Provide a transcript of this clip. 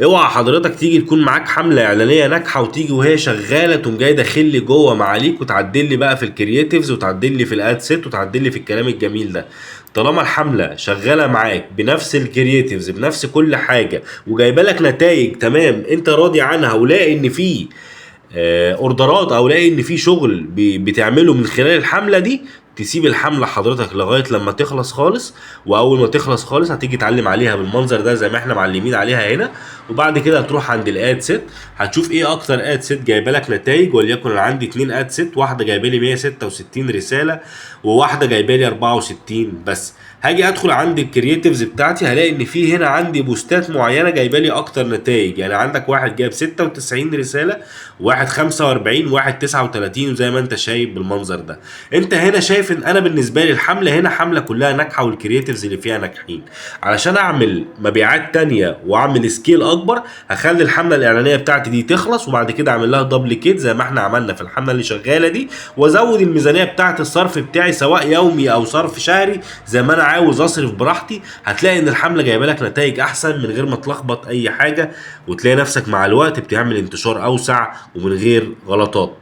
اوعى حضرتك تيجي تكون معاك حمله اعلانيه ناجحه وتيجي وهي شغاله تقوم جاي داخل لي جوه معاليك وتعدل لي بقى في الكرييتيفز وتعدل لي في الاد سيت وتعدل لي في الكلام الجميل ده. طالما الحمله شغاله معاك بنفس الكرييتيفز بنفس كل حاجه وجايبه لك نتائج تمام انت راضي عنها ولاقي ان في اوردرات او لاقي ان في شغل بتعمله من خلال الحمله دي، تسيب الحمله حضرتك لغايه لما تخلص خالص. واول ما تخلص خالص هتيجي تعلم عليها بالمنظر ده زي ما احنا معلمين عليها هنا. وبعد كده هتروح عند الاد سيت، هتشوف ايه اكتر اد سيت جايبه لك نتائج. وليكن انا عندي 2 اد سيت، واحده جايبه لي 166 رساله وواحده جايبه لي 64 بس. هاجي ادخل عند الكرييتيفز بتاعتي هلاقي ان في هنا عندي بوستات معينه جايبه لي اكتر نتائج. يعني عندك واحد جايب 96 رساله، واحد 45، واحد 39، وزي ما انت شايف بالمنظر ده. انت هنا شايف ان انا بالنسبه لي الحمله هنا حمله كلها ناجحه والكرييتيفز اللي فيها ناجحين. علشان اعمل مبيعات تانية واعمل سكيل اكبر هخلي الحمله الاعلانيه بتاعتي دي تخلص وبعد كده اعمل لها دبليكيت زي ما احنا عملنا في الحمله اللي شغاله دي، وازود الميزانيه بتاعت الصرف بتاعي سواء يومي او صرف شهري زي ما انا عاوز اصرف براحتي. هتلاقي ان الحمله جايبه لك نتائج احسن من غير ما تلخبط اي حاجه، وتلاقي نفسك مع الوقت بتعمل انتشار اوسع ومن غير غلطات.